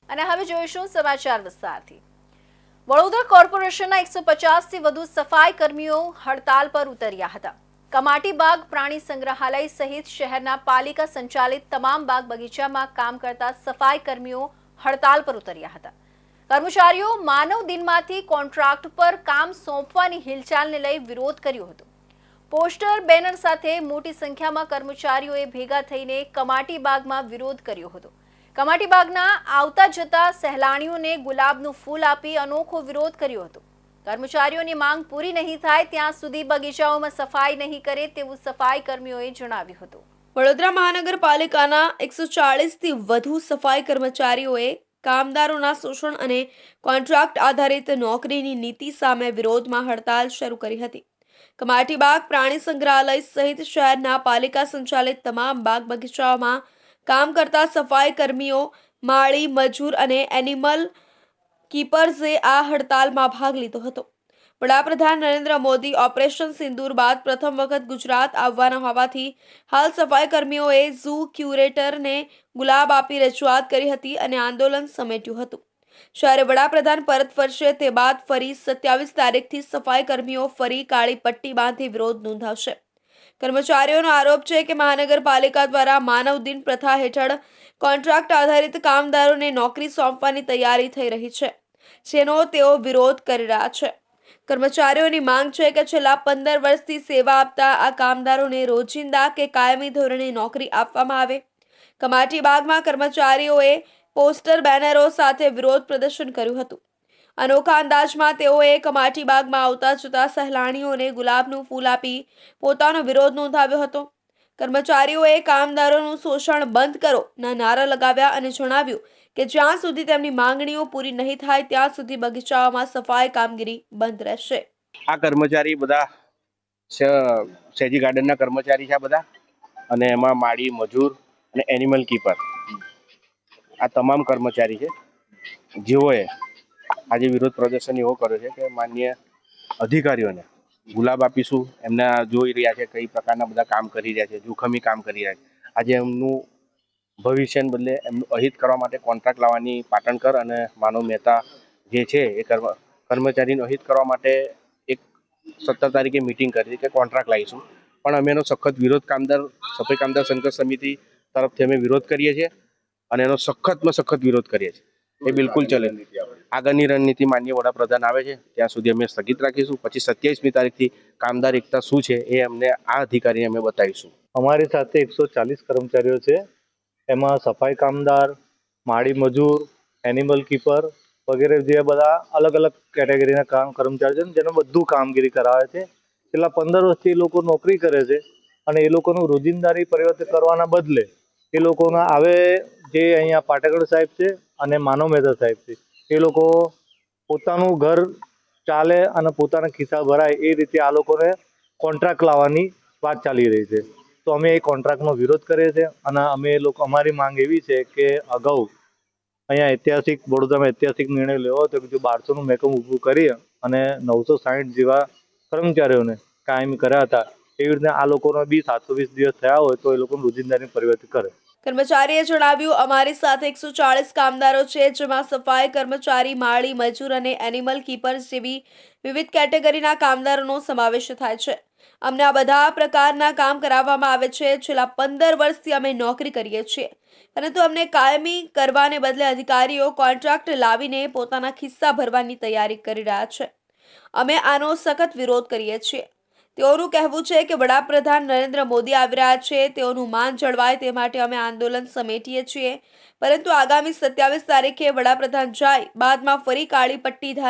અને હવે જોઈશું સમાચાર વિસ્તારથી। વડોદરા કોર્પોરેશનના 150 થી વધુ સફાઈ કર્મીઓ હડતાલ પર ઉતર્યા હતા। કમાટી બાગ પ્રાણી સંગ્રહાલય સહિત શહેરના પાલિકા સંચાલિત તમામ બાગ બગીચામાં કામ કરતા સફાઈ કર્મીઓ હડતાલ પર ઉતર્યા હતા। કર્મચારીઓ માનવ દિનમાંથી કોન્ટ્રાક્ટ પર કામ સોંપવાની હિલચાલને લઈ વિરોધ કર્યો હતો। પોસ્ટર બેનર સાથે મોટી સંખ્યામાં કર્મચારીઓએ ભેગા થઈને કમાટી બાગમાં વિરોધ કર્યો હતો। કમાટી બાગના આવતા જતા સહેલાણીઓને ગુલાબનું ફૂલ આપી અનોખો વિરોધ કર્યો હતો। કર્મચારીઓની માંગ પૂરી નહીં થાય ત્યાં સુધી બગીચાઓમાં સફાઈ નહીં કરે તેવું સફાઈ કર્મીઓએ જણાવ્યું હતું। વડોદરા મહાનગરપાલિકાના 140 થી વધુ સફાઈ કર્મચારીઓએ કામદારોના શોષણ અને કોન્ટ્રાક્ટ આધારિત નોકરીની નીતિ સામે વિરોધમાં હડતાલ શરૂ કરી હતી। કમાટી બાગ પ્રાણી સંગ્રહાલય સહિત શહેરના પાલિકા સંચાલિત તમામ બાગ બગીચાઓમાં કામ કરતા સફાઈ કર્મીઓ, માળી મજૂર અને એનિમલ કીપર્સે આ હડતાલમાં ભાગ લીધો હતો। વડાપ્રધાન નરેન્દ્ર મોદી ઓપરેશન સિંદૂર બાદ પ્રથમ વખત ગુજરાત આવવાના હોવાથી હાલ સફાઈ કર્મીઓએ ઝૂ ક્યુરેટરને ગુલાબ આપી રજૂઆત કરી હતી અને આંદોલન સમેટ્યું હતું। જ્યારે વડાપ્રધાન પરત ફરશે તે બાદ ફરી 27 તારીખથી સફાઈ કર્મીઓ ફરી કાળી પટ્ટી બાંધી વિરોધ નોંધાવશે। કર્મચારીઓનો આરોપ છે કે મહાનગરપાલિકા દ્વારા માનવ દિન પ્રથા હેઠળ કોન્ટ્રાક્ટ આધારિત કામદારોને નોકરી સોંપવાની તૈયારી થઈ રહી છે, જેનો તેઓ વિરોધ કરી રહ્યા છે। કર્મચારીઓની માંગ છે કે છેલ્લા 15 વર્ષથી સેવા આપતા આ કામદારોને રોજિંદા કે કાયમી ધોરણે નોકરી આપવામાં આવે। કમાટી બાગમાં કર્મચારીઓએ પોસ્ટર બેનરો સાથે વિરોધ પ્રદર્શન કર્યું હતું। અનોખા અંદાજમાં તેઓએ કમાટી બાગમાં આવતા જતા સહેલાણીઓને ગુલાબનું ફૂલ આપી પોતાનો વિરોધ નોંધાવ્યો હતો। કર્મચારીઓએ કામદારોનું શોષણ બંધ કરો ના નારા લગાવ્યા અને જણાવ્યું કે જ્યાં સુધી તેમની માંગણીઓ પૂરી નહીં થાય ત્યાં સુધી બગીચાઓમાં સફાઈ કામગીરી બંધ રહેશે। આ કર્મચારી બધા સેજી ગાર્ડનના કર્મચારી છે બધા, અને એમાં માળી મજૂર અને એનિમલ કીપર આ તમામ કર્મચારી છે, જેઓએ આજે વિરોધ પ્રદર્શન એવો કર્યો છે કે માન્ય અધિકારીઓને ગુલાબ આપીશું, એમના જોઈ રહ્યા છે કઈ પ્રકારના બધા કામ કરી રહ્યા છે, જોખમી કામ કરી રહ્યા છે। આજે એમનું ભવિષ્યને બદલે એમનું અહિત કરવા માટે કોન્ટ્રાક્ટ લાવવાની પાટણકર અને માનવ મહેતા જે છે એ કર્મચારીનું અહિત કરવા માટે એક 17 તારીખે મિટિંગ કરી કે કોન્ટ્રાક્ટ લાવીશું, પણ અમે એનો સખત વિરોધ સફાઈ કામદાર સંઘર્ષ સમિતિ તરફથી અમે વિરોધ કરીએ છીએ અને એનો સખતમાં સખત વિરોધ કરીએ છીએ। એ બિલકુલ ચલે નહીં। આગળની રણનીતિ માન્ય વડાપ્રધાન આવે છે ત્યાં સુધી અમે સ્થગિત રાખીશું। પછી 27મી તારીખથી કામદાર એકતા શું છે એ અમને આ અધિકારીને અમે બતાવીશું। અમારી સાથે 140 કર્મચારીઓ છે, એમાં સફાઈ કામદાર, માળી મજૂર, એનિમલ કીપર વગેરે જે બધા અલગ અલગ કેટેગરીના કર્મચારીઓ છે જેને બધું કામગીરી કરાવે છે। છેલ્લા 15 વર્ષથી એ લોકો નોકરી કરે છે અને એ લોકોનું રોજિંદારી પરિવર્તન કરવાના બદલે એ લોકોના આવે જે અહીંયા પાટેકર સાહેબ છે અને માનવ મહેતા સાહેબ છે, એ લોકો પોતાનું ઘર ચાલે અને પોતાના ખિસ્સા ભરાય એ રીતે આ લોકોને કોન્ટ્રાક્ટ લાવવાની વાત ચાલી રહી છે। તો અમે એ કોન્ટ્રાક્ટનો વિરોધ કરીએ છીએ અને અમારી માંગ એવી છે કે અગાઉ અહીંયા વડોદરામાં ઐતિહાસિક નિર્ણય લેવો હતો કે જો 1200નું મહેકમ ઊભું કરી અને 960 જેવા કર્મચારીઓને કાયમી કર્યા હતા, એવી રીતે આ લોકોને બી 720 દિવસ થયા હોય તો એ લોકોનું રોજિંદારી પરિવર્તિત કરે। કર્મચારીએ જણાવ્યું, અમારી સાથે 140 કામદારો છે, જેમાં સફાઈ કર્મચારી, માળી મજૂર અને એનિમલ કીપર્સ જેવી વિવિધ કેટેગરીના કામદારોનો સમાવેશ થાય છે। અમને આ બધા પ્રકારના કામ કરાવવામાં આવે છે। છેલ્લા 15 વર્ષથી અમે નોકરી કરીએ છીએ, પરંતુ અમને કાયમી કરવાને બદલે અધિકારીઓ કોન્ટ્રાક્ટ લાવીને પોતાના ખિસ્સા ભરવાની તૈયારી કરી રહ્યા છે। અમે આનો સખત વિરોધ કરીએ છીએ। તેઓનું કહેવું છે કે વડાપ્રધાન નરેન્દ્ર મોદી આવી રહ્યા છે, તેઓનું માન જળવાય તે માટે અમે આંદોલન સમેટીએ છીએ, પરંતુ આગામી 27 તારીખે વડાપ્રધાન જાય બાદમાં ફરી કાળી પટ્ટી ધારણ